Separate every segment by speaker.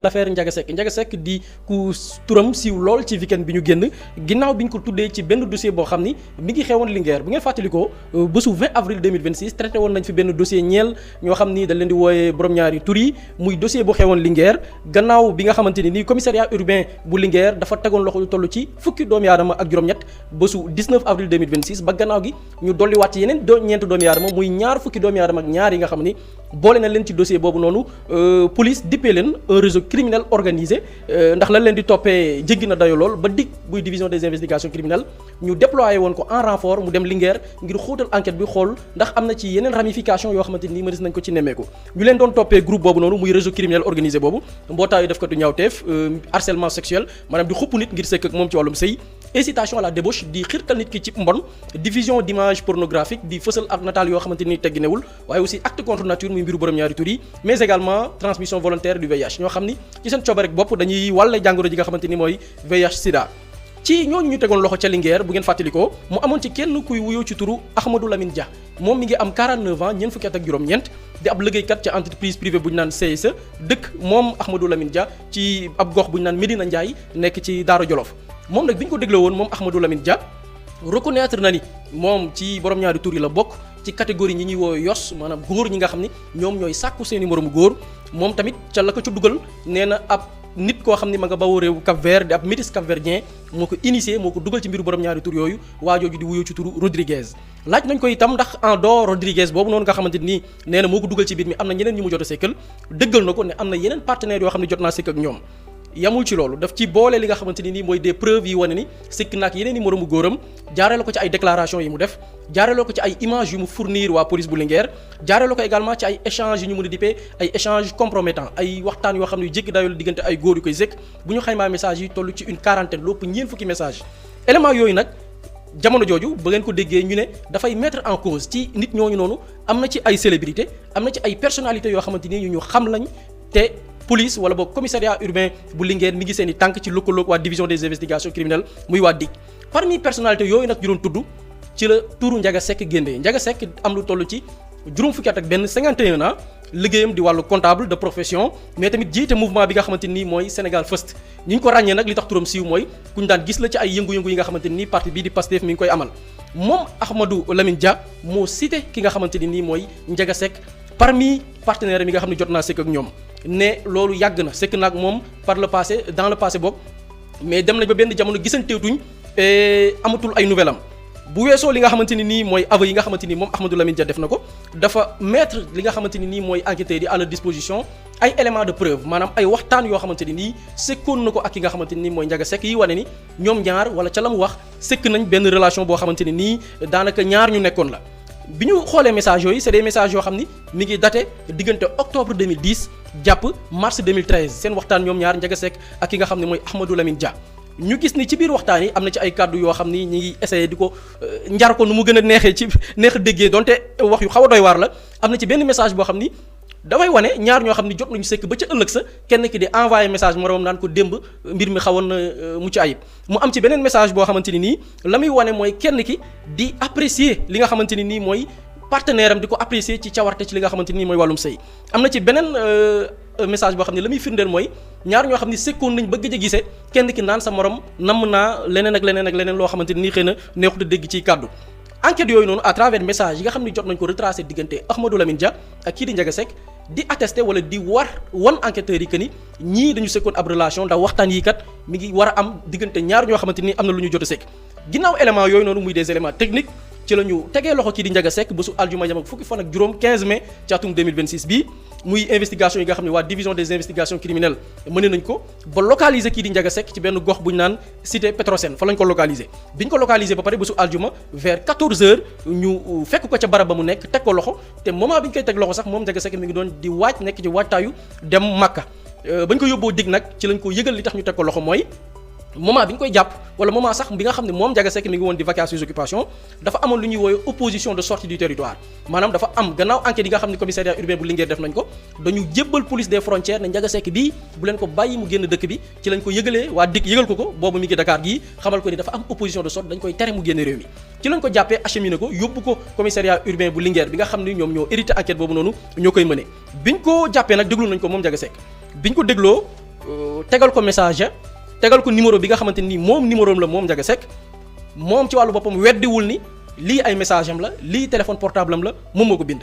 Speaker 1: l'affaire Ndiaga Seck di ku turam siiw lool ci weekend bi ñu génn ginnaaw bi ñu ko tuddee ci benn dossier boo xam ni mi ngi xewoon Linguère bu ngeen fàttalikoo bésu 20 avril 2026 traité woon nañ fi benn dossier ñeel ñoo xam ni dañ leen di wooyee borom ñaari tur yi muy dossier bu xewoon Linguère gannaaw bi nga xamante ni commissariat urbain bu Linguère dafa tegoon loxo lu toll ci fukki doomi aadama ak juróom-ñett bésu 19 avril 2026 ba gannaaw gi ñu dolliwaat ci yeneen ñeent doomi aadama muy ñaar fukki doomi aadama ak ñaar yi nga xam ni boole na leen ci dossier boobu noonu police dippee leen un réseau criminel organisé ndax lan leen di toppee jéggi na dayo lool ba dig buy division des investigations criminelles ñu déployé woon ko en renfort mu dem Linguère ngir xóotal enquête bi xool ndax am na ci yeneen ramification yoo xamante ni mënees nañ ko ci nemmeeku ñu leen doon toppee groupe boobu noonu muy réseau criminel organisé boobu mbootaayu def katu ñaawteef harcèlement sexuel maanaam di xupp nit ngir sëkk ak moom ci wàllum sëy incitation à la débauche di xirtal nit ki ci mbon diffusion d'images pornographiques di fësal ak nataal yoo xamante ni tegginewul waaye aussi acte contre nature muy mbiru borom ñaari tur yi mais également transmission volontaire du VIH ñoo xam ni ci seen coobarek bopp dañuy wàlle jàngoro ji nga xamante ni mooy VIH sida ci ñooñu ñu tegoon loxo ca Linguère bu ngeen fàttalikoo mu amoon ci kenn kuy wuyoo ci turu Ahmadou Lamine Dia moom mi ngi am 49 ans ñeent fukki at ak juróom-ñeent di ab liggéeykat ca entreprise privée bu ñu naan CSE dëkk moom Ahmadou Lamine Dia ci ab gox bu ñu naan Médina Ndiaye nekk ci Daara Jolof moom nag bi ñu ko dégloo woon moom Ahmadou Lamine Dia reconnaître na ni moom ci borom ñaari tur yi la bokk ci catégorie ñi ñuy woo yos maanaam góor ñi nga xam ni ñoom ñooy sàkku seeni moromu góor moom tamit ca la ko ci dugal nee na ab nit koo xam ni ma nga bawoo réew Cap-Vert di ab métis cap-verdien moo ko initié moo ko dugal ci mbiru borom ñaari tur yooyu waajooju di wuyoo ci turu Rodriguez laaj nañ ko itam ndax en dehors Rodriguez boobu noonu nga xamante nii nee na moo ko dugal ci biir mi am na ñeneen ñu mu jot a sekkal dëggal na ko ne am na yeneen partenaires yoo xam ne jot naa sekk ak ñoom yamul ci loolu daf ci boole li nga xamante ni nii mooy des preuves yi wane ni sikk naak yeneen i moroomu góoram jaaree la ko ci ay déclaration yi mu def jaaree la ko ci ay images yu mu fournir waa police bu Linguère jaaree la ko également ci ay échanges yu ñu mën a dippee ay échanges compromettants ay waxtaan yoo xam ne yu jékki dayoo la diggante ay góor yu koy zëkk bu ñu xaymaa messages yi toll ci une quarantaine lépp ñeent fukki messages éléments yooyu nag jamono jooju ba ngeen ko déggee ñu ne dafay mettre en cause ci nit ñooñu noonu am na ci ay célébrités am na ci ay personnalités yoo xamante ni ñu xam lañ te police wala boog commissariat urbain bu Linguère mi ngi seen i tànk ci lëkkaloog waa division des investigations criminelles muy waa DIC parmi personnalité yooyu nag ñu doon tudd ci la turu Ndiaga Seck génnee Ndiaga Seck am lu toll ci juróom fukki at ak benn 51 ans liggéeyam di wàllu comptable de profession mais tamit jiite mouvement bi nga xamante ni mooy Sénégal First ñi ñu ko ràññee nag li tax turam siiw mooy ku ñu daan gis la ci ay yëngu-yëngu yi nga xamante ni parti bii di Pastef mi ngi koy amal moom Ahmadou Lamine Dia moo cité ki nga xamante ni mooy Ndiaga Seck parmi partenaires mi nga xam ne jot naa sekk ak ñoom ne loolu yàgg na sekk naag moom par le passé dans le passé boog mais dem nañ ba benn jamono gisanteetuñ amatul ay nouvelle am bu weesoo li nga xamante ni nii mooy aveu yi nga xamante ni moom Ahmadou Lamine Dia def na ko dafa mettre li nga xamante ni nii mooy enquêteurs yi à leur disposition ay éléments de preuve maanaam ay waxtaan yoo xamante ni nii sekkoon na ko ak ki nga xamante ni nii mooy Ndiaga Seck yi wane ni ñoom ñaar wala ca la mu wax sekk nañ benn relation boo xamante ni nii daanaka ñaar ñu nekkoon la bi ñu xoolee messages yooyu c'est des messages yoo xam ni mi ngi daté diggante octobre 2010 jàpp mars 2013 seen waxtaan ñoom ñaar Ndiaga Seck ak ki nga xam ne mooy Ahmadou Lamine Dia ñu gis ni ci biir waxtaan yi am na ci ay kàddu yoo xam ni ñi ngi essayé di ko njar ko nu mu gën a neexee ci neex a déggee donte wax yu xaw a doy waar la am na ci benn message boo xam ni dafay wane ñaar ñoo xam ni jot nañu sekk ba ca ëllëg sa kenn ki di envoyé message moroom naan ko démb mbir mi xawoon na mucc ayib mu am ci beneen message boo xamante ni nii la muy wane mooy kenn ki di apprécier li nga xamante ni nii mooy partenaire am di ko apprécier ci cawarte ci li nga xamante ni mooy wàllum sëy am na ci beneen message boo xam ne la muy firndeel mooy ñaar ñoo xam ne sekkoon nañ ba gëj a gisee kenn ki naan sa morom namm naa leneen ak leneen ak leneen loo xamante ni xëy na neexut a dégg ciy kàddu enquête yooyu noonu à travers message yi nga xam ne jot nañ ko retracé diggante Ahmadou Lamine Dia ak kii di Ndiaga Seck di attesté wala di wan enquêteurs yi que ni ñii dañu sekkoon ab relation ndax waxtaan yi kat mi ngi war a am diggante ñaar ñoo xamante ni am na lu ñu jot a sekk ginnaaw éléments yooyu noonu muy des éléments techniques ci la ñu tegee loxo kii di Ndiaga Seck bésu aljuma yam ak fukki fan ak juróom 15 mai ci atum 2026 bii muy investigation yi nga xam ne waa division des investigations criminelles mëne nañ ko ba localiser kii di Ndiaga Seck ci benn gox bu ñu naan cité Petrosen fa lañ ko localiser bi ñu ko localiser ba pare bésu aljuma vers 14h ñu fekk ko ca barab ba mu nekk teg ko loxo te moment bi ñu koy teg loxo sax moom Ndiaga Seck mi ngi doon di waaj nekk ci waajtaayu dem Makka ba ñu ko yóbboo dig nag ci lañ ko yëgal li tax ñu teg ko loxo mooy moment bi ñu koy jàpp wala moment sax bi nga xam ne moom Ndiaga Seck mi ngi woon di vaquer à ses occupations dafa amoon lu ñuy woowe opposition de sortie du territoire maanaam dafa am gannaaw enquête yi nga xam ne commissariat urbain bu Linguère def nañ ko dañu jébbal police des frontières ne Ndiaga Seck bii bu leen ko bàyyi mu génn dëkk bi ci lañ ko yëgalee waa DIC yëgal ko boobu mi ngi Dakar gii xamal ko ni dafa am opposition de sortie dañ koy tere mu génn réew mi ci lañ ko jàppee acheminé ko yóbbu ko commissariat urbain bu Linguère bi nga xam ne ñoom ñoo hérité enquête boobu noonu ñoo koy mëne biñ ko jàppee nag déglu nañ ko moom Ndiaga Seck biñ ko dégloo tegal ko message ya tegal ko numéro bi nga xamante ni moom numéro am la moom Ndiaga Seck moom ci wàllu boppam weddiwul ni lii ay message am la lii téléphone portable am la moom moo ko bind.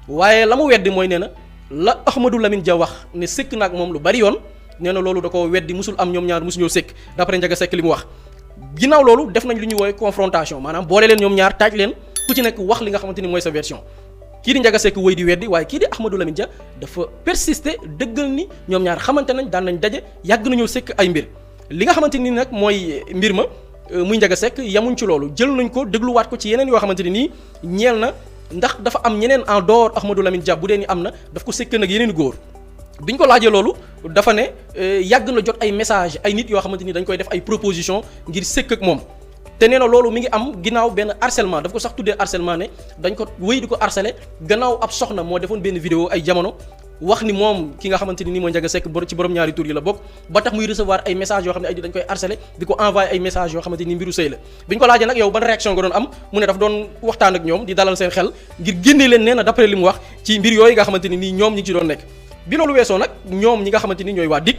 Speaker 1: waaye la mu weddi mooy nee na la Ahmadou Lamine Dia wax ne sëkk naag moom lu bari yoon nee na loolu da ko weddi musul am ñoom ñaar musuñoo sëkk d'après Ndiaga Seck li mu wax. ginnaaw loolu def nañ lu ñuy woowee confrontation maanaam boole leen ñoom ñaar taaj leen ku ci nekk wax li nga xamante ni mooy sa version kii di Ndiaga Seck wëy di weddi waaye kii di Ahmadou Lamine Dia dafa persister dëggal ni ñoom ñaar xamante nañ daan nañ daje yàgg nañoo sëkk ay mbir li nga xamante ni nag mooy mbir ma muy Ndiaga Seck yamuñ ci loolu jël nañ ko dégluwaat ko ci yeneen yoo xamante ni nii ñeel na ndax dafa am ñeneen en dehors Ahmadou Lamine Dia bu dee ni am na daf ko sëkk nag yeneen góor biñ ko laajee loolu dafa ne yàgg na jot ay message ay nit yoo xamante ni dañ koy def ay proposition ngir sëkk ak moom te nee na loolu mi ngi am ginnaaw benn harcèlement daf ko sax tuddee harcèlement ne dañ ko wéy di ko harceler gannaaw ab soxna moo defoon benn vidéo ay jamono wax ni moom ki nga xamante ni nii mooy Ndiaga Seck ci borom ñaari tur yi la bokk ba tax muy recevoir ay messages yoo xam ne ay dañ koy harceler di ko envoyer ay messages yoo xamante ni mbiru sëy la biñ ko laajee nag yow ban réaction nga doon am mu ne daf doon waxtaan ak ñoom di dalal seen xel ngir génnee leen nee na d'après li mu wax ci mbir yooyu nga xamante ni nii ñoom ñi ngi ci doon nekk bi loolu weesoo nag ñoom ñi nga xamante ni ñooy waa DIC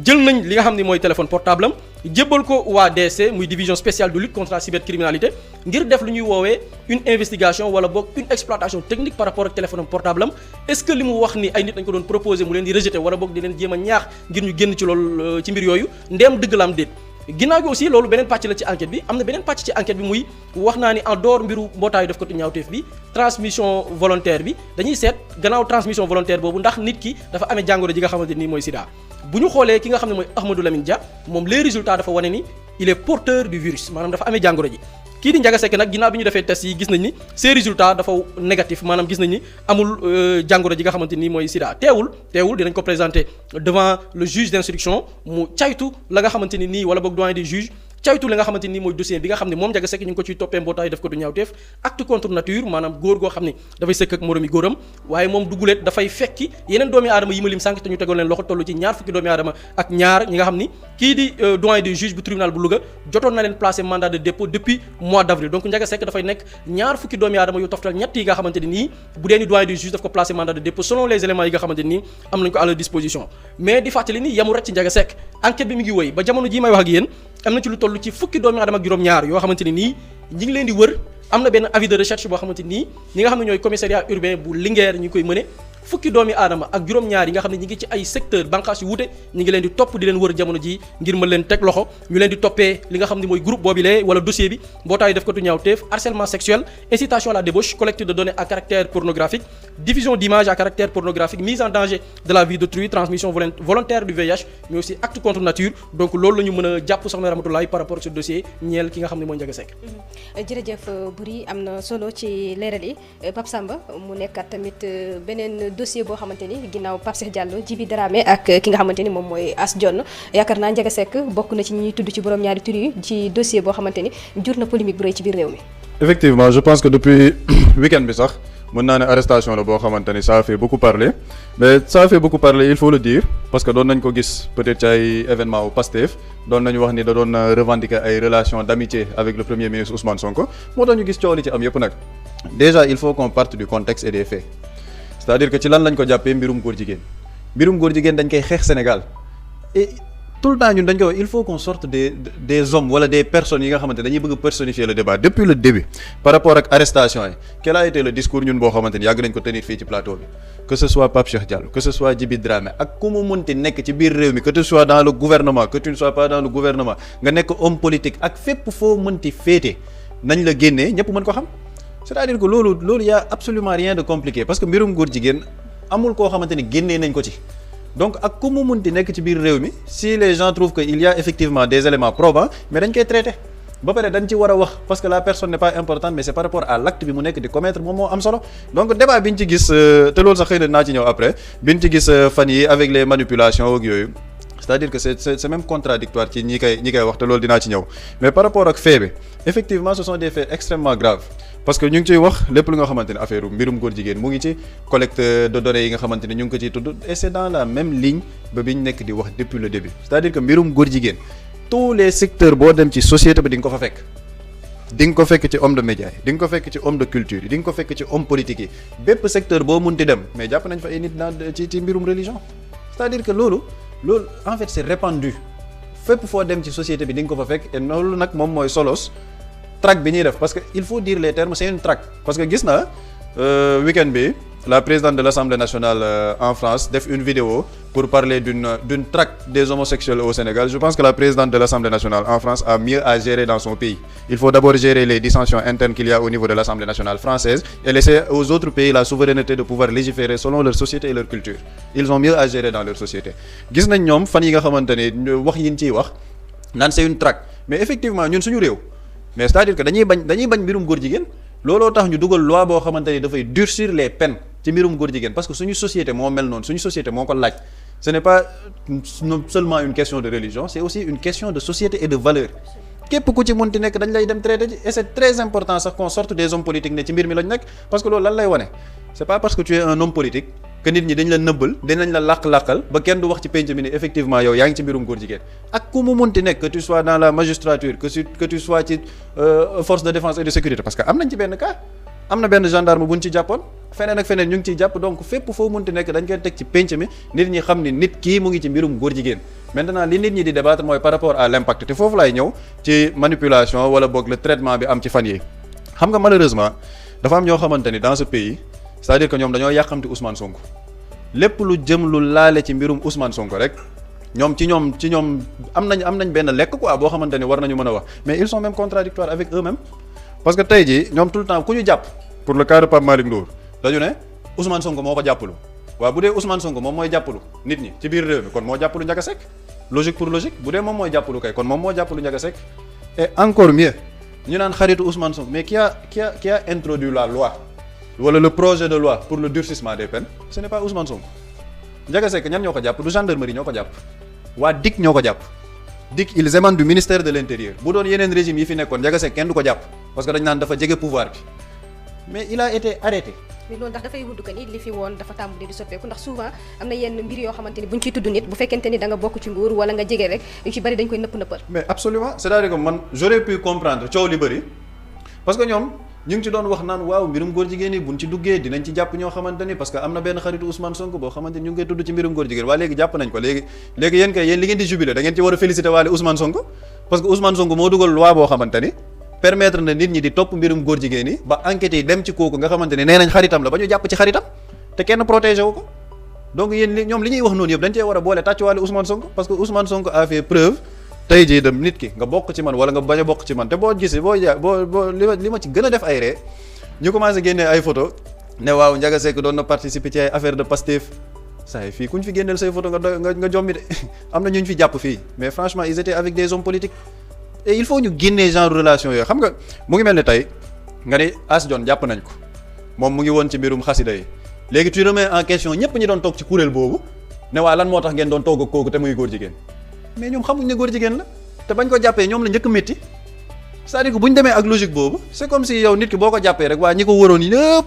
Speaker 1: jël nañ li nga xam ne mooy téléphone portable am jébbal ko waa DC muy division spéciale de lutte contre la cybercriminalité ngir def lu ñuy woowee une investigation wala boog une exploitation technique par rapport ak téléphone portable am est-ce que li mu wax ni ay nit dañ ko doon proposer mu leen di rejeter wala boog di leen jéem a ñaax ngir ñu génn ci loolu ci mbir yooyu ndeem dëgg la am déet ginnaaw gi aussi loolu beneen pàcc la ci enquête bi am na beneen pàcc ci enquête bi muy wax naa ni en dehors mbiru mbootaayu def ko ñaawteef bi transmission volontaire bi dañuy seet gannaaw transmission volontaire boobu ndax nit ki dafa amee jàngoro ji nga xamante ni mooy sida bu ñu xoolee ki nga xam ne mooy Ahmadou Lamine Dia moom les résultats dafa wane ni il est porteur du virus maanaam dafa amee jàngoro ji kii di Ndiaga Seck nag ginnaaw bi ñu defee test yi gis nañ ni ces résultats dafa négatif maanaam gis nañ ni amul jàngoro ji nga xamante ni mooy sida teewul dinañ ko présenter devant le juge d'instruction mu caytu la nga xamante ni nii wala boog doyen des juges caytu li nga xamante ni mooy dossier bi nga xam ne moom Ndiaga Seck ñu ngi ko ciy toppee mbootaay def ko du ñaawteef acte contre nature maanaam góor goo xam ne dafay sëkk ak moroomi góoram waaye moom duguleet dafay fekki yeneen doomi aadama yi ma lim sànq te ñu tegoon leen loxo toll ci ñaar fukki doomi aadama ak ñaar ñi nga xam ni kii di doyen des juges bu tribunal bu Louga jotoon na leen placer mandat de dépôt depuis mois d'avril donc Ndiaga Seck dafay nekk ñaar fukki doomi aadama yu toftal ñett yi nga xamante ni nii bu dee ni doyen des juges daf ko placer mandat de dépôt selon les éléments yi nga xamante ni nii am nañ ko à leur disposition mais di fàttali ni yemul rek ci Ndiaga Seck enquête bi mi ngi wëy ba jamono ji may wax ak yéen am na ci lu toll ci fukki doomi aadama ak juróom-ñaar yoo xamante ni nii ñi ngi leen di wër am na benn avis de recherche boo xamante nii ñi nga xam ne ñooy commissariat urbain bu Linguère ñi koy mëne fukki doomi aadama ak juróom-ñaar yi nga xam ne ñi ngi ci ay secteur banqaas yu wute ñi ngi leen di topp di leen wër jamono ji ngir mën leen teg loxo ñu leen di toppee li nga xam ne mooy groupe boobilee wala dossier bi mbootaayu def ko tu ñaawteef harcèlement sexuel incitation à la débauche collecte de données à caractère pornographique diffusion d'images à caractère pornographique mise en danger de la vie d'autrui transmission volontaire du VIH mais aussi acte contre nature donc loolu la ñu mën a jàpp soxna Ramatoulaye par rapport à ce dossier ñeel ki nga xam ne mooy Ndiaga Seck.
Speaker 2: jërëjëf Boury am na solo ci leeral yi Pape Samba mu nekkat tamit beneen dossier boo xamante ni ginnaaw Pape Cheikh Diallo Djiby Dramé ak ki nga xamante ni moom mooy As Dione yaakaar naa Ndiaga Seck bokk na ci ñuy tudd ci borom ñaari tur yi ci dossier boo xamante ni jur na polémique bu rëy ci biir réew mi.
Speaker 3: Effectivement je pense que depuis week-end bi sax mën naa ne arrestation la boo xamante ni ça a fait beaucoup parler mais ça a fait beaucoup parler il faut le dire parce que doon nañ ko gis peut-être ci ay événement au Pastef doon nañu wax ni da doon revendiquer ay relations d'amitié avec le premier ministre Ousmane Sonko moo tax ñu gis coow li ci am yëpp nag déjà il faut qu'on parte du contexte et des faits c'est-à-dire que ci lan lañ ko jàppee mbirum góor jigéen dañ koy xeex Sénégal et tout le temps ñun dañ koy wax il faut qu'on sorte des hommes wala des personnes yi nga xamante dañuy bëgg personnifier le débat depuis le début par rapport ak arrestation yi quel a été le discours ñun boo xamante ni yàgg nañ ko tenir fii ci plateau bi que ce soit Pape Cheikh Diallo que ce soit Djiby Dramé ak ku mu mënti nekk ci biir réew mi que tu sois dans le gouvernement que tu ne sois pas dans le gouvernement nga nekk homme politique ak fépp foo mënti féete nañ la génnee ñëpp mën ko xam c'est-à-dire que loolu y a absolument rien de compliqué parce que mbirum góor jigéen amul koo xamante ni génnee nañ ko ci donc ak ku mu munti nekk ci biir réew mi si les gens trouvent que il y a effectivement des éléments probants mais dañ koy traiter ba pare dañ ci war a wax parce que la personne n'est pas importante mais c'est par rapport à l'acte bi mu nekk di commettre moom moo am solo donc débat bi ñu ci gis te loolu sax xëy na naa ci ñëw après bi ñu ci gis fan yi avec les manipulations ak yooyu c'est-à-dire que c'est même contradictoire ci ñi koy wax te loolu dinaa ci ñëw mais par rapport ak fait bi effectivement ce sont des faits extrêmement graves parce que ñu ngi ciy wax lépp lu nga xamante ne affaire mbirum góor jigéen mu ngi ci collecte de données yi nga xamante ne ñu ngi ko ciy tudd et c'est dans la même ligne ba bi ñu nekk di wax depuis le début c'est-à-dire que mbirum góor jigéen tous les secteurs boo dem ci société bi di nga ko fa fekk di nga ko fekk ci homme de médias yi di nga ko fekk ci homme de culture yi di nga ko fekk ci homme politique yi bépp secteur boo munti dem mais jàpp nañ fa ay nit ci mbirum religion c'est-à-dire que loolu loolu en fait c'est répandu fépp foo dem ci société bi di nga ko fa fekk et loolu nag moom mooy solos traque bi ñuy def parce que il faut dire les termes c'est une traque parce que gis naa week-end bi la présidente de l'Assemblée nationale en France def une vidéo pour parler d'une traque des homosexuels au Sénégal. Je pense que la présidente de l'Assemblée nationale en France a mieux à gérer dans son pays. Il faut d'abord gérer les dissensions internes qu'il y a au niveau de l'Assemblée nationale française et laisser aux autres pays la souveraineté de pouvoir légiférer selon leur société et leur culture. Ils ont mieux à gérer dans leur société. Gis nañ ñoom fan yi nga xamante ne wax yi ñu ciy wax naan c'est une traque mais effectivement ñun suñu réew mais c'est-à-dire que dañuy bañ mbirum góor jigéen looloo tax ñu dugal loi boo xamante ni dafay durcir les peines ci mbirum góor jigéen parce que suñu société moo mel noonu suñu société moo ko laaj ce n'est pas seulement une question de religion c'est aussi une question de société et de valeur képp ku ci mënti nekk dañ lay dem traité ji et c'est très important sax qu'on sorte des hommes politiques ne ci mbir mi lañ nekk parce que loolu lan lay wane c'est pas parce que tu es un homme politique que nit ñi dañ la nëbbal dinañ la làq-làqal ba kenn du wax ci penc mi ni effectivement yow yaa ngi ci mbirum góor jigéen ak ku mu mënti nekk que tu sois dans la magistrature que tu sois ci force de défense et de sécurité parce que am nañ ci benn cas am na benn gendarme buñ ci jàppoon feneen ak feneen ñu ngi ciy jàpp donc fépp foo mënti nekk dañ koy teg ci penc mi nit ñi xam ni nit kii mu ngi ci mbirum góor jigéen maintenant li nit ñi di débattre mooy par rapport à l'impact te foofu laay ñëw ci manipulation wala boog le traitement bi am ci fan yi xam nga malheureusement dafa am ñoo xamante ni dans ce pays c'est-à-dire que ñoom dañoo yàqamti Ousmane Sonko lépp lu jëm lu laale ci mbirum Ousmane Sonko rek ñoom ci ñoom am nañ benn lekk quoi boo xamante ni war nañu mën a wax mais ils sont même contradictoires avec eux-mêmes parce que tey jii ñoom tout le temps ku ñu jàpp pour le cas de Pape Malick Ndour dañu ne Ousmane Sonko moo ko jàppalu waaw bu dee Ousmane Sonko moom mooy jàppalu nit ñi ci biir réew mi kon moo jàppalu Ndiaga Seck logique pour logique bu dee moom mooy jàppalu kay kon moom moo jàppalu Ndiaga Seck et encore mieux ñu naan xaritu Ousmane Sonko mais qui a introduit la loi wala le projet de loi pour le durcissement des peines ce n'est pas Ousmane Sonko Ndiaga Seck ñan ñoo ko jàpp du gendarmerie ñoo ko jàpp waa DIC ñoo ko jàpp DIC ils émanent du ministère de l'intérieur bu doon yeneen régime yi fi nekkoon Ndiaga Seck kenn du ko jàpp parce que dañ naan dafa jege pouvoir bi mais il a été arrêté.
Speaker 2: mais loolu ndax dafay wudd que ni li fi woon dafa tàmbali di soppeeku ndax souvent am na yenn mbir yoo xamante ni buñ ciy tudd nit bu fekkente ni da nga bokk ci nguur wala nga jege rek yu ci bari dañ koy nëpp-nëppal.
Speaker 3: mais absolument c'est-à-dire que man j'aurais pu comprendre coow li bëri parce que ñoom ñu ngi ci doon wax naan waaw mbirum góor jigéen yi buñ ci duggee dinañ ci jàpp ñoo xamante ni parce que am na benn xaritu Ousmane Sonko boo xamante ni ñu ngi koy tudd ci mbirum góor jigéen waaye léegi jàpp nañ ko léegi yéen kay yéen li ngeen di jubilé da ngeen ci war a féliciter waale Ousmane Sonko parce que Ousmane Sonko moo dugal loi boo xamante ni permettre na nit ñi di topp mbirum góor jigéen yi ba enquêtes yi dem ci kooku nga xamante ni nee nañ xaritam la ba ñu jàpp ci xaritam te kenn protégé wu ko donc yéen ñoom li ñuy wax noonu yëpp dañ cee war a boole tàccuwaale Ousmane Sonko parce que Ousmane Sonko a fait preuve tey jii dem nit ki nga bokk ci man wala nga bañ a bokk ci man te boo gisee boo li ma ci gën a def ay ree ñu commencé génnee ay photo ne waaw Ndiaga Seck doon na participer ci ay affaire de Pastef saa yi fii ku ñu fi génneel say photo nga jommi de am na ñu fi jàpp fii mais franchement ils étaient avec des hommes politiques et il faut ñu génnee genre relation yooyu xam nga mu ngi mel ne tey nga ne As Dione jàpp nañ ko moom mu ngi woon ci mbirum xasida yi léegi tu remets en question ñëpp ñi doon toog ci kuréel boobu ne waa lan moo tax ngeen doon toog ak kooku te muy góor jigéen mais ñoom xamuñ ne góor jigéen la te bañ ko jàppee ñoom la njëkk métti c'est-à-dire que bu ñu demee ak logique boobu c'est comme si yow nit ki boo ko jàppee rek waa ñi ko wëroon yëpp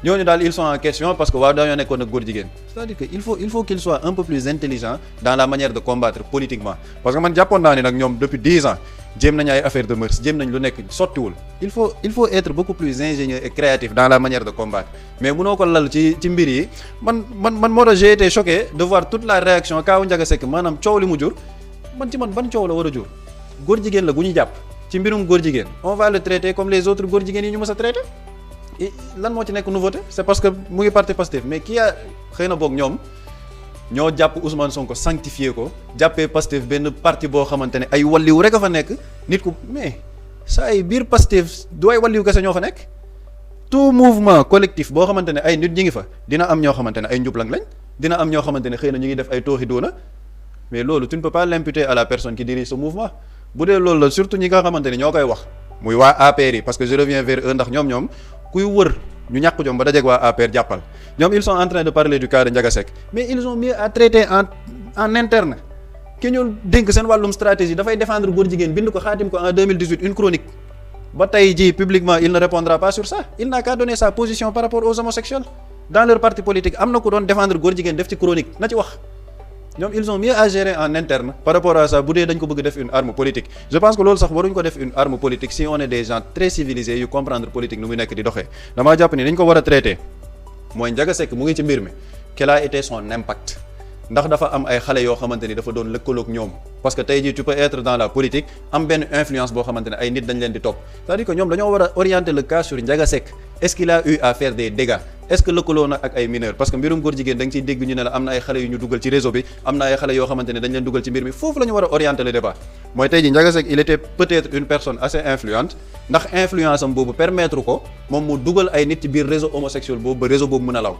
Speaker 3: ñooñu daal ils sont en question parce que waaw dañoo nekkoon ak góor jigéen c'est-à-dire que il faut qu'il soit un peu plus intelligent dans la manière de combattre politiquement parce que man jàppoon naa ni nag ñoom depuis 10 ans jéem nañu ay affaire de mœurs jéem nañ lu nekk sottiwul il faut être beaucoup plus ingénieux et créatif dans la manière de combattre mais mënoo ko lal ci mbir yi man moo tax j'ai été choqué de voir toute la réaction kaawu Ndiaga Seck maanaam coow li mu jur man ci man ban coow la war a jur góor jigéen la gu ñu jàpp ci mbirum góor jigéen on va le traiter comme les autres góor jigéen yi ñu mës a traiter et lan moo ci nekk nouveauté c'est parce que mu ngi parti Pastef mais kii a xëy na boog ñoom ñoo jàpp Ousmane Sonko sanctifié ko jàppee Pastef benn parti boo xamante ne ay walliw rek a fa nekk nit ku mais saa yi biir Pastef du ay walliw kese ñoo fa nekk tout mouvement collectif boo xamante ne ay nit ñi ngi fa dina am ñoo xamante ne ay njublang lañ dina am ñoo xamante ne xëy na ñu ngi def ay tooxi doona mais loolu tu ne peux pas l'imputer à la personne qui dirige ce mouvement bu dee loolu la surtout ñi nga xamante ne ñoo koy wax muy waa APR yi parce que je reviens vers eux ndax ñoom kuy wër ñu ñàkk jom ba dajeeg waa APR jàppal ñoom ils sont en train de parler du cas de Ndiaga Seck mais ils ont mieux à traiter en interne ki ñu dénk seen wàllum stratégie dafay défendre góor jigéen bind ko xaatim ko en 2018 une chronique ba tey jii publiquement il ne répondra pas sur ça il n'a qu'à donner sa position par rapport aux homosexuels dans leur parti politique am na ku doon défendre góor jigéen def ci chronique na ci wax ñoom ils ont mieux à gérer en interne par rapport à ça bu dee dañ ko bëgg def une arme politique je pense que loolu sax waruñ ko def une arme politique si on est des gens très civilisés yu comprendre politique nu muy nekk di doxee damaa jàpp ni dañ ko war a traiter mooy Ndiaga Seck mu ngi ci mbir mi quel a été son impact ndax dafa am ay xale yoo xamante ni dafa doon lëkkaloog ñoom parce que tey jii tu peux être dans la politique am benn influence boo xamante ne ay nit dañ leen di topp c'est-à-dire que ñoom dañoo war a orienter le cas sur Ndiaga Seck est-ce qu'il a eu à faire des dégâts est-ce que lëkkaloo na ak ay mineurs parce que mbirum góor jigéen da nga ciy dégg ñu ne la am na ay xale yu ñu dugal ci réseau bi am na ay xale yoo xamante ne dañ leen dugal ci mbir mi foofu la ñu war a orienter le débat mooy tey jii Ndiaga Seck il était peut-être une personne assez influente ndax influence am boobu permettre ko moom mu dugal ay nit ci biir réseau homosexuel boobu ba réseau boobu mën a law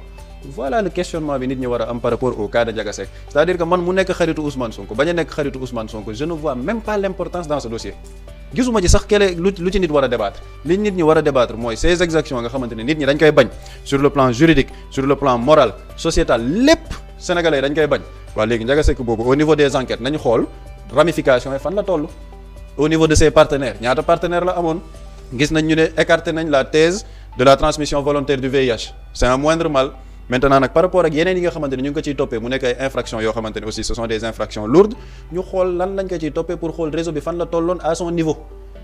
Speaker 3: voilà le questionnement bi nit ñi war a am par rapport au cas de Ndiaga Seck c'est-à-dire que man mu nekk xaritu Ousmane Sonko bañ a nekk xaritu Ousmane Sonko je ne vois même pas l'importance dans ce dossier gisuma ci sax lu ci nit war a débattre li nit ñi war a débattre mooy ces exactions nga xamante ne nit ñi dañ koy bañ sur le plan juridique sur le plan moral sociétal lépp sénégalais dañ koy bañ waa léegi Ndiaga Seck boobu au niveau des enquêtes nañu xool ramification yi fan la toll au niveau de ses partenaires ñaata partenaire la amoon gis nañ ñu ne écarté nañ la thèse de la transmission volontaire du VIH c'est un moindre mal maintenant nag par rapport ak yeneen yi nga xamante ne ñu ngi ko ciy toppee mu nekk ay infractions yoo xamante ne aussi ce sont des infractions lourdes ñu xool lan lañ ko ciy toppee pour xool réseau bi fan la tolloon à son niveau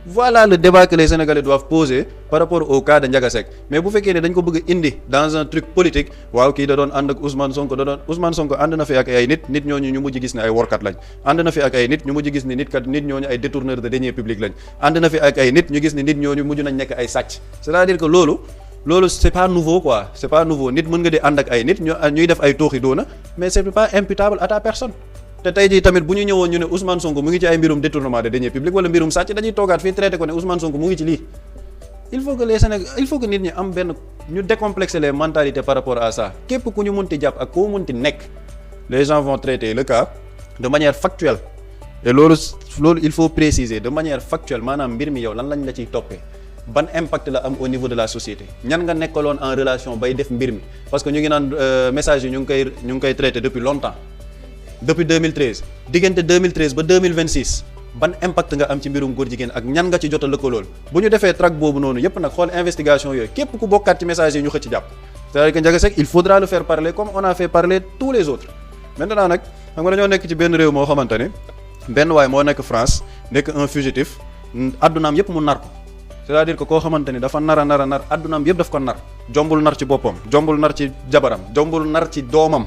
Speaker 3: voilà le débat que les Sénégalais doivent poser par rapport au cas de Ndiaga Seck mais bu fekkee ne dañ ko bëgg indi dans un truc politique waaw kii da doon ànd ak Ousmane Sonko ànd na fi ak ay nit ñooñu ñu mujj gis ne ay workat lañ ànd na fi ak ay nit ñu mujj gis ne nit ñooñu ay détourneurs de deniers publics lañ ànd na fi ak ay nit ñu gis ne nit ñooñu mujj nañ nekk ay sàcc c'est-à-dire que loolu c'est pas nouveau quoi c'est pas nouveau nit mën nga di ànd ak ay nit ñuy def ay tooxi doona mais c'est pas imputable à ta personne te tey jii tamit bu ñu ñëwoon ñu ne Ousmane Sonko mu ngi ci ay mbirum détournement de deniers publics wala mbirum sàcc dañuy toogaat fii traité ko ne Ousmane Sonko mu ngi ci lii il faut que nit ñi am benn ñu décomplexer les mentalités par rapport à ça képp ku ñu munti jàpp ak koo munti nekk les gens vont traiter le cas de manière factuelle et loolu il faut préciser de manière factuelle maanaam mbir mi yow lan lañ la ciy toppee ban impact la am au niveau de la société ñan nga nekkaloon en relation bay def mbir mi parce que ñu ngi naan message yi ñu ngi koy traité depuis longtemps depuis 2013 diggante 2013 ba 2026 ban impact nga am ci mbirum góor jigéen ak ñan nga ci jot a lëkkalool bu ñu defee track boobu noonu yépp nag xool investigation yooyu képp ku bokkaat ci message yi ñu xëcc jàpp c'est-à-dire que Ndiaga Seck il faudra le faire parler comme on a fait parler tous les autres maintenant nag xam nga dañoo nekk ci benn réew moo xamante ne benn waay moo nekk France nekk un fugitif addunaam yépp mu nar ko c'est-à-dire que koo xamante ni dafa nar addunaam yëpp daf ko nar jombul nar ci boppam jombul nar ci jabaram jombul nar ci doomam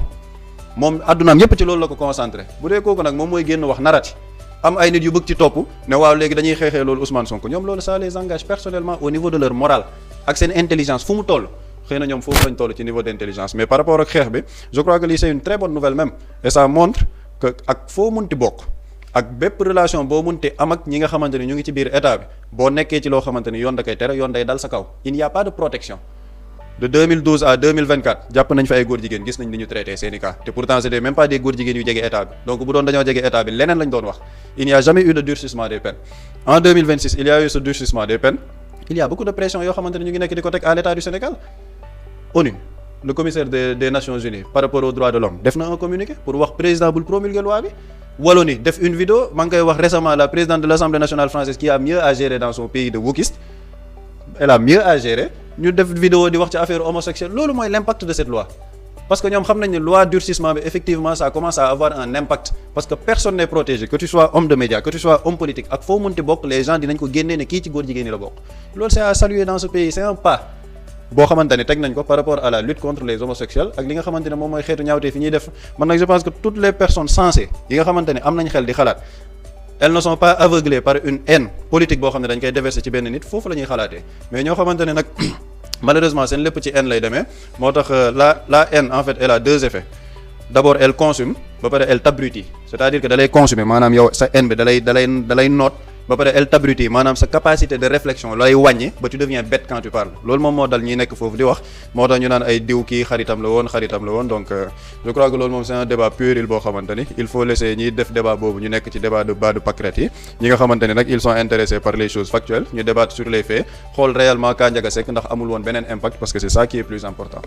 Speaker 3: moom addunaam yëpp ci loolu la ko concentré bu dee kooku nag moom mooy génn wax narati am ay nit yu bëgg ci topp ne waaw léegi dañuy xeexee loolu Ousmane Sonko ñoom loolu ça les engage personnellement au niveau de leur morale ak seen intelligence fu mu toll xëy na ñoom foofu lañ toll ci niveau d'intelligence mais par rapport ak xeex bi je crois que lii c'est une très bonne nouvelle même et ça montre que ak foo munti bokk ak bépp relation boo munti am ak ñi nga xamante ni ñu ngi ci biir état bi boo nekkee ci loo xamante ni yoon da koy tere yoon day dal sa kaw il n'y a pas de protection de 2012 à 2024 jàpp nañ fa ay góor jigéen gis nañ ni ñu traité seeni cas te pourtant c'était même pas des góor jigéen yu jege état bi donc bu doon dañoo jege état bi leneen lañ doon wax il n'y a jamais eu de durcissement des peines en 2026 il y a eu ce durcissement des peines il y a beaucoup de pression yoo xamante ni ñu ngi nekk di ko teg à l'état du Sénégal ONU le commissaire des Nations Unies par rapport aux droits de l'homme def na un communiqué pour wax président bul promulguer loi bi Wallonie def une vidéo maa ngi koy wax récemment la présidente de l'Assemblée nationale française qui a mieux à gérer dans son pays de wokiste elle a mieux à gérer ñu def vidéo di wax ci affaire homosexuelle loolu mooy l'impact de cette loi parce que ñoom xam nañ ne loi durcissement bi effectivement ça commence à avoir un impact parce que personne n'est protégé que tu sois homme de médias que tu sois homme politique ak foo munti bokk les gens dinañ ko génnee ne kii ci góor jigéen ñi la bokk loolu c'est à saluer dans ce pays c'est un pas boo xamante ne teg nañ ko par rapport à la lutte contre les homosexuels ak li nga xamante ne moom mooy xeetu ñaawtee fi ñuy def man nag je pense que toutes les personnes sensées yi nga xamante ne am nañ xel di xalaat elles ne sont pas aveuglées par une haine politique boo xam ne dañ koy déverser ci benn nit foofu la ñuy xalaatee mais ñoo xamante ne nag malheureusement seen lépp ci haine lay demee moo tax la haine en fait elle a deux effets d'abord elle consomme ba pare elle t'abrutit c'est-à-dire que da lay consommer maanaam yow sa haine bi da lay noot ba pare elle t'abrutit maanaam sa capacité de réflexion lay wàññi ba tu deviens bête quand tu parles loolu moom moo dal ñi nekk foofu di wax moo tax ñu naan ay diw kii xaritam la woon donc je crois que loolu moom c'est un débat puéril boo xamante ni il faut laisser ñiy def débat boobu ñu nekk ci débat de bas de pâquerette yi ñi nga xamante ni nag ils sont intéressés par les choses factuelles ñu débattre sur les faits xool réellement ka Ndiaga Seck ndax amul woon beneen impact parce que c'est ça qui est plus important.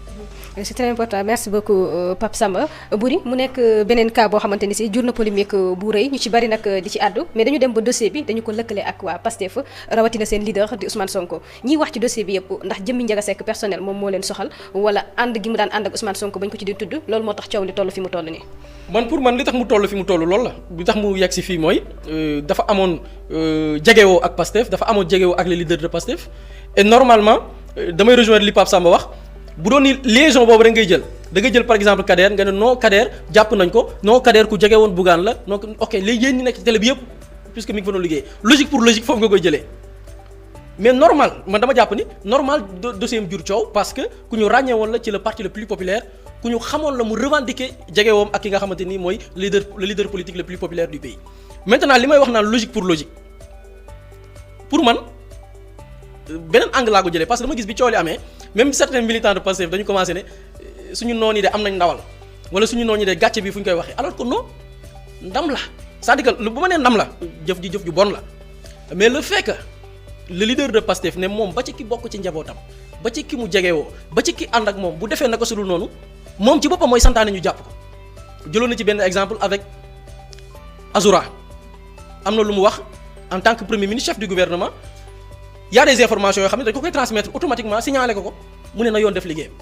Speaker 2: c'est très important merci beaucoup Pape Samba Boury mu nekk beneen cas boo xamante ni si jur na polémique bu rëy ñu ci bari nag di ci àddu mais dañu dem ba dossier bi dañu ko lëkkale ak waa Pastef rawatina seen leader di Ousmane Sonko ñiy wax ci dossier bi yëpp ndax jëmmi Ndiaga Seck personnel moom moo leen soxal wala ànd gi mu daan ànd ak Ousmane Sonko bañ ko ci di tudd loolu moo tax coow li toll fi mu toll nii.
Speaker 1: pour man li tax mu toll fi mu toll loolu la li tax mu yegg si fii mooy dafa amoon jegewoo ak Pastef dafa amoon jegewoo ak les leaders de Pastef et normalement damay rejoindre li Pape Samba wax bu doon ni liaison boobu rek ngay jël da nga jël par exemple Kader nga ne non Kader jàpp nañ ko non Kader ku jege woon Bougane la donc ok léegi yéen ñi nekk ci télé bi yëpp puisque mi ngi fa doon liggéey logique pour logique foofu nga koy jëlee mais normal man dama jàpp ni normal dossier am jur coow parce que ku ñu ràññee woon la ci le parti le plus populaire ku ñu xamoon la mu revendiquer jegewoom ak ki nga xamante ni mooy le leader politique le plus populaire du pays maintenant li may wax naan logique pour man beneen angle laa ko jëlee parce que dama gis bi coow li amee même certains militants de Pastef dañu commencé ne suñu noon yi de am nañ ndawal wala suñu noon yi de gàcce bi fu ñu koy waxee alors que non ndam la c'est-à-dire que bu ma nee ndam la jëf ju bon la mais le fait que le leader de Pastef ne moom ba ci ki bokk ci njabootam ba ci ki mu jegewoo ba ci ki ànd ak moom bu defee naka su dul noonu moom ci boppam mooy santaane ñu jàpp ko jëloon na ci benn exemple avec Azoura am na lu mu wax en tant que premier ministre chef du gouvernement y a des informations yoo xam ne dañ ko koy transmettre automatiquement signaler ko mu ne na yoon def liggéeyam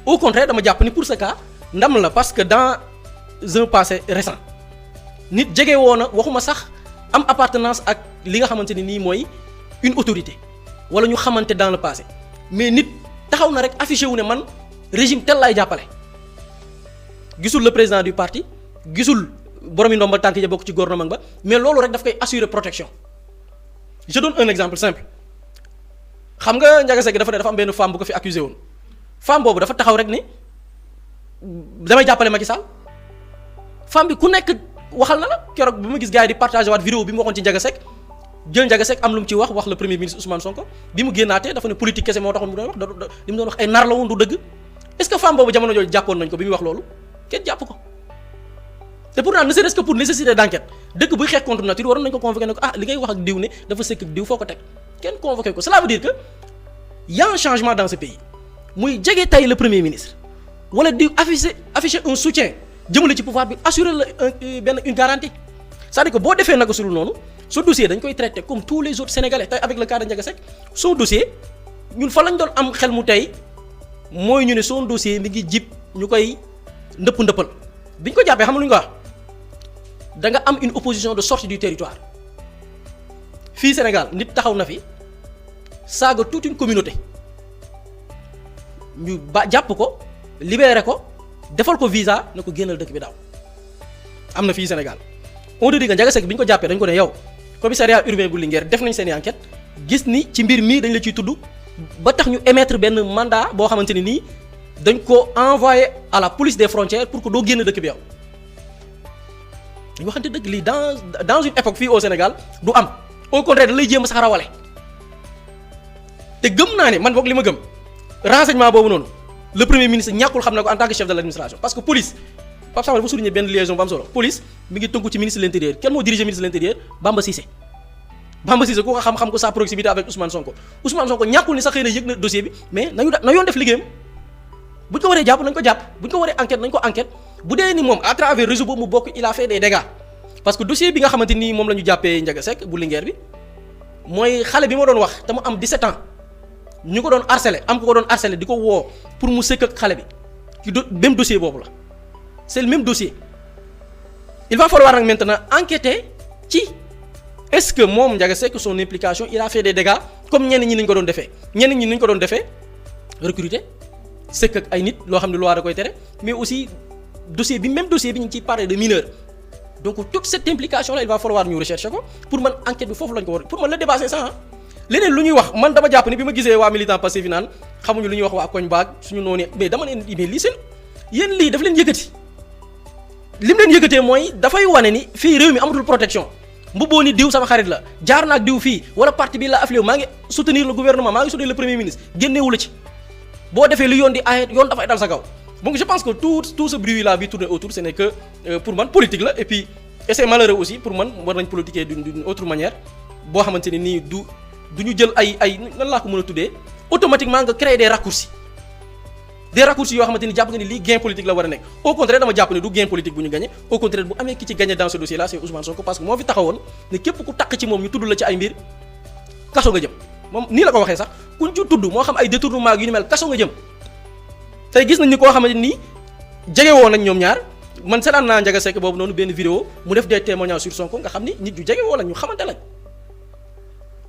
Speaker 1: au contraire dama jàpp ni pour ce cas ndam la parce que dans un passé récent nit jege woo na waxuma sax am appartenance ak li nga xamante ni nii mooy une autorité wala ñu xamante dans le passé mais nit taxaw na rek affiché wu ne man régime tel laay jàppale gisul le président du parti gisul borom yi ndomba tànk ja bokk ci gouvernement ba mais loolu rek daf koy assurer protection je donne un exemple simple xam nga Ndiaga Seck dafa am benn femme bu ko fi accusé woon femme boobu dafa taxaw rek ni damay jàppale Macky Sall femme bi ku nekk waxal na la keroog bi ma gis gars yi di partagé waat vidéo bi mu waxoon ci Ndiaga Seck jël Ndiaga Seck am lu mu ci wax le premier ministre Ousmane Sonko bi mu génnaatee dafa ne politique kese moo taxoon mu doon wax li mu doon wax ay nar la woon du dëgg est-ce que femme boobu jamono jooju jàppoon nañ ko bi muy wax loolu kenn jàpp ko te pourtant ne serait-ce que pour nécessité d'enquête dëkk buy xeex contre nature waroon nañ ko convoqué ne ko li ngay wax ak diw ne dafa sëkk ak diw foo ko teg kenn convoqué ko cela veut dire que y a un changement dans ce pays muy jege tey le premier ministre wala di afficher un soutien jëmale ci pouvoir bi assurer la une garantie c'est-à-dire que boo defee naka sulul noonu ce dossier dañ koy traiter comme tous les autres sénégalais tey avec le cas de Ndiaga Seck son dossier ñun fa lañ doon am xel mu tey mooy ñu ne son dossier mi ngi jib ñu koy ndëppal bi ñu ko jàppee xam lu ñu ko wax da nga am une opposition de sortie du territoire fii Sénégal nit taxaw na fi saaga toute une communauté ñu jàpp ko libéré ko defal ko visa na ko génnal dëkk bi daaw am na fii Sénégal on te dit que Ndiaga Seck bi ñu ko jàppee dañ ko ne yow commissariat urbain bu Linguère def nañ seen enquête gis ni ci mbir mii dañ la ciy tudd ba tax ñu émettre benn mandat boo xamante ni nii dañ ko envoyé à la police des frontières pour que doo génn dëkk bi yow dañu waxante dëgg lii dans une époque fii au Sénégal du am au contraire da lay jéem a sax rawale te gëm naa ne man boog li ma gëm renseignement boobu noonu le premier ministre ñàkkul xam na ko en tant que chef de l'administration parce que police Pape Samba dafa souligner benn liaison bu am solo police mi ngi tënku ci ministre de l'intérieur kenn moo diriger ministre de l'intérieur Bamba Cissé ku ko xam-xam ko sa proximité avec Ousmane Sonko ñàkkul ni sax xëy na yëg na dossier bi mais na yoon def liggéeyam bu ñu ko waree jàpp nañ ko jàpp bu ñu ko waree enquête nañ ko enquête bu dee ni moom à travers réseau boobu mu bokk il a fait des dégâts parce que dossier bi nga xamante ni moom la ñu jàppee Ndiaga Seck bu Linguère bi mooy xale bi ma doon wax te mu am 17 ans ñu ko doon harcelé am ko doon harcelé di ko woo pour mu sëkk ak xale bi ci même dossier boobu la c'est le même dossier il va falloir nag maintenant enquêter ci est-ce que moom Ndiaga Seck son implication il a fait des dégâts comme ñenn ñi ni ñu ko doon defee recruter sëkk ak ay nit loo xam ne loi da koy tere mais aussi dossier bi ñu ngi ciy parler de mineurs donc toute cette implication là il va falloir ñu rechercher ko pour man enquête bi foofu lañ ko war pour man le débat c'est ça leneen lu ñuy wax man dama jàpp ni bi ma gisee waa militant Pastef fi naan xamuñu lu ñuy wax waa koñ baag suñu noonu mais dama ne mais lii seen yéen lii daf leen yëkkati lim leen yëkkatee mooy dafay wane ni fii réew mi amatul protection mbubboo ni diw sama xarit la jaar na ak diw fii wala parti bi la affilié maa ngi soutenir le gouvernement maa ngi soutenir le premier ministre génneewu la ci boo defee lu yoon di aaye yoon dafay dal sa kaw donc je pense que tout ce bruit là bi tourne autour ce n'est que pour man politique la et puis et c'est malheureux aussi pour man war nañ politiquer d'une autre manière boo xamante ne nii du ñu jël ay nan laa ko mën a tuddee automatiquement nga créer des raccourcis yoo xamante ni jàpp nga ni lii gain politique la war a nekk au contraire dama jàpp ne du gain politique bu ñu gagné au contraire bu amee ki ci gagné dans ce dossier là c'est Ousmane Sonko parce que moo fi taxawoon ne képp ku takk ci moom ñu tudd la ci ay mbir kaso nga jëm moom nii la ko waxee sax kuñ ci tudd moo xam ay détournement yu ni mel kaso nga jëm tey gis nañ ni koo xamante ni jege woon nañ ñoom ñaar man seetaan naa Ndiaga Seck boobu noonu benn vidéo mu def des témoignages sur Sonko nga xam ni nit yu jege woo la ñu xamante lañ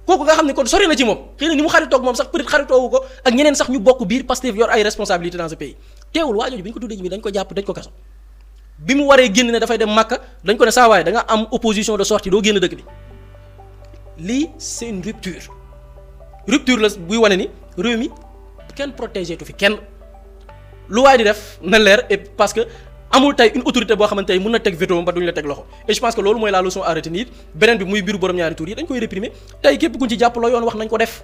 Speaker 1: kooku nga xam ne kon sori na ci moom xëy na ni mu xaritoog moom sax peut-être xaritoowu ko ak ñeneen sax ñu bokk biir Pastef yor ay responsabilités dans ce pays teewul waa jooju bi ñu ko tuddee ji dañ ko jàpp dañ ko kaso bi mu waree génn ne dafay dem Makka dañ ko ne saa waay da nga am opposition de sortie doo génn dëkk bi lii c'est une rupture la buy wane ni réew mi kenn protégé tu fi kenn lu waay di def na leer et parce que amul tey une autorité boo xamante ne mën na teg veto ba duñu la teg loxo et je pense que loolu mooy la leçon à retenir beneen bi muy biiru borom ñaari tur yi dañ koy réprimer tey képp kuñ ci jàpp la yoon wax nañ ko def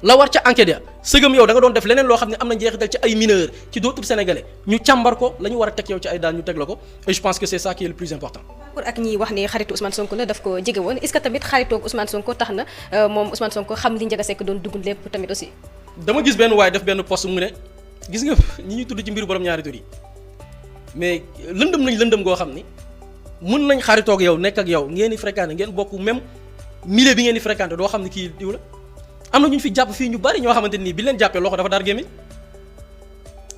Speaker 1: la war ca enquête ya sëgëm yow da nga doon def leneen loo xam ne am na njeexital ci ay mineurs ci d'autres sénégalais ñu càmbar ko la ñu war a teg yow ci ay daan ñu teg la ko et je pense que c'est ça qui est le plus important.
Speaker 2: pour ak ñi wax ni xaritu Ousmane Sonko la daf ko jege woon est-ce que tamit xaritoog Ousmane Sonko tax na moom Ousmane Sonko xam li Ndiaga Seck doon dugg lépp tamit aussi.
Speaker 1: dama gis benn waaye def benn post mu ne gis nga ñi ñuy tudd ci mbiru borom ñaari tur yi mais lëndëm nañ lëndëm goo xam ni mun nañ xaritoog yow nekk ak yow ngeen di fréquenté ngeen bokk même milieu bi ngeen di fréquenté doo xam ne kii diw la. am na ñu fi jàpp fii ñu bari ñoo xamante nii bi leen jàppee loxo dafa daar gémmiñ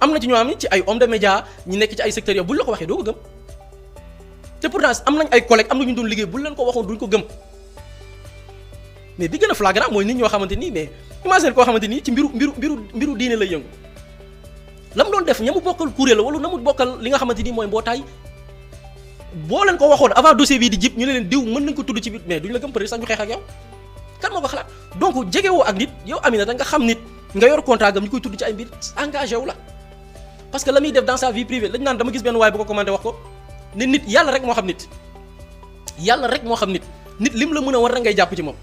Speaker 1: am na ci ñoo xam ne ci ay hommes de médias ñi nekk ci ay secteurs yow buñ la ko waxee doo ko gëm te pourtant am nañ ay collègues am na ñu doon liggéey buñ leen ko waxoon duñ ko gëm mais bi gën a flagrant mooy nit ñoo xamante nii mais imagine koo xamante nii ci mbiru diine lay yëngu la mu doon def ña mu bokkal kuréel la wala na mu bokkal li nga xamante nii mooy mbootaay boo leen ko waxoon avant dossier bii di jib ñu ne leen diw mën nañ ko tudd ci biir mais duñ la gëm peut-être sax ñu xeex ak yow kan moo ko xalaat donc jegewoo ak nit yow Aminata nga xam nit nga yor contrat gam ñu koy tudd ci ay mbir engagé wu la parce que la muy def dans sa vie privée lañ naan dama gis benn waay bu ko commenté wax ko ne nit yàlla rek moo xam nit yàlla rek moo xam nit lim la mën a war rek ngay jàpp ci moom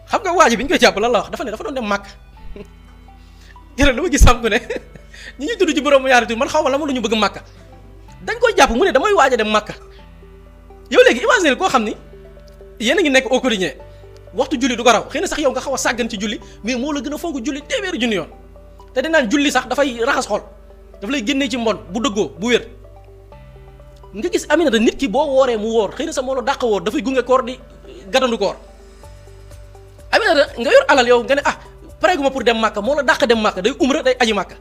Speaker 1: xam nga waa ji bi ñu koy jàpp lan la wax dafa ne dafa doon dem màkk gërëm dama gis xam ku ne ñi ñuy tudd ci borom ñaari tur man xaw ma la ma lu ñu bëgg màkka dañ koy jàpp mu ne damay waaj a dem màkka yow léegi imaginer koo xam ni yéen a ngi nekk au quotidien waxtu julli du ko raw xëy na sax yow nga xaw a sàggan ci julli mais moo la gën a fonk julli téeméeri junni yoon te dinaan julli sax dafay raxas xol daf lay génnee ci mbon bu dëggoo bu wér nga gis Aminata nit ki boo wooree mu woor xëy na sax moo la dàq woor dafay gunge koor di gatandu koor Aminata nga yor alal yow nga ne pareegu ma pour dem màkka moo la dàq dem màkka day umra day aji màkka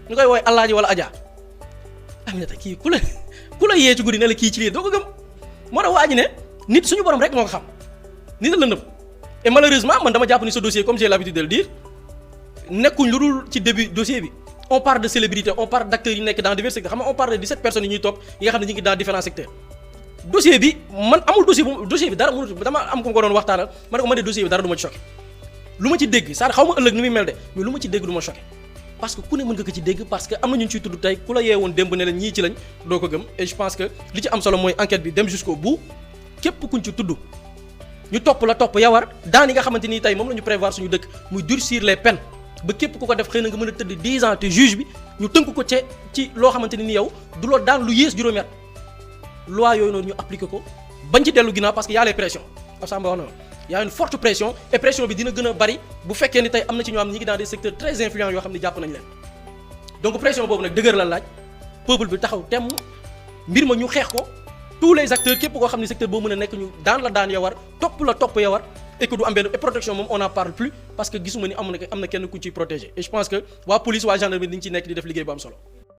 Speaker 1: ñu koy woowee alaaji wala ajaa Aminata kii ku la yee ci guddi ne la kii ci lii doo ko gëm moo tax waa ji ne nit suñu borom rek moo ko xam nit la lëndëm et malheureusement man dama jàpp ni ce dossier comme j'ai l'habitude de le dire nekkuñ lu dul ci début dossier bi on parle de célébrité on parle d'acteurs yi nekk dans divers secteurs xam nga on parle de 17 personnes yi ñuy topp yi nga xam ne ñu ngi dans différents secteurs dossier bi man amul dossier bi dara mënut dama am ko doon waxtaanal ma ne ko man de dossier bi dara du ma ci choqué lu ma ci dégg c'est xaw ma ëllëg ni muy mel de mais lu ma ci dégg du ma choqué parce que ku ne mën nga ko ci dégg parce que am na ñu ciy tudd tey ku la yeewoon démb ne la ñii ci lañ doo ko gëm et je pense que li ci am solo mooy enquête bi dem jusqu'au bout képp kuñ ci tudd ñu topp la topp yawar daan yi nga xamante ni tey moom la ñu prévoir suñu dëkk muy durcir les peines ba képp ku ko def xëy na nga mën a tëdd 10 ans te juge bi ñu tënk ko ci loo xamante ni yow du loo daan lu yées juróomi at loi yooyu noonu ñu appliqué ko bañ ci dellu ginnaaw parce que y a les pressions Samba wax na y a une forte pression et pression bi dina gën a bari bu fekkee ni tey am na ci ñoo xam ne ñi ngi dans des secteurs très influents yoo xam ne jàpp nañ leen donc pression boobu nag dëgër la laaj peuple bi taxaw temm mbir ma ñu xeex ko tous les acteurs képp koo xam ne secteur boo mën a nekk ñu daan la daan yawar topp la topp yawar et que du am benn et protection moom on en parle plus parce que gisuma ni am na kenn ku ciy protéger et je pense que waa police waa gendarmerie dañ ciy nekk di def liggéey bu am solo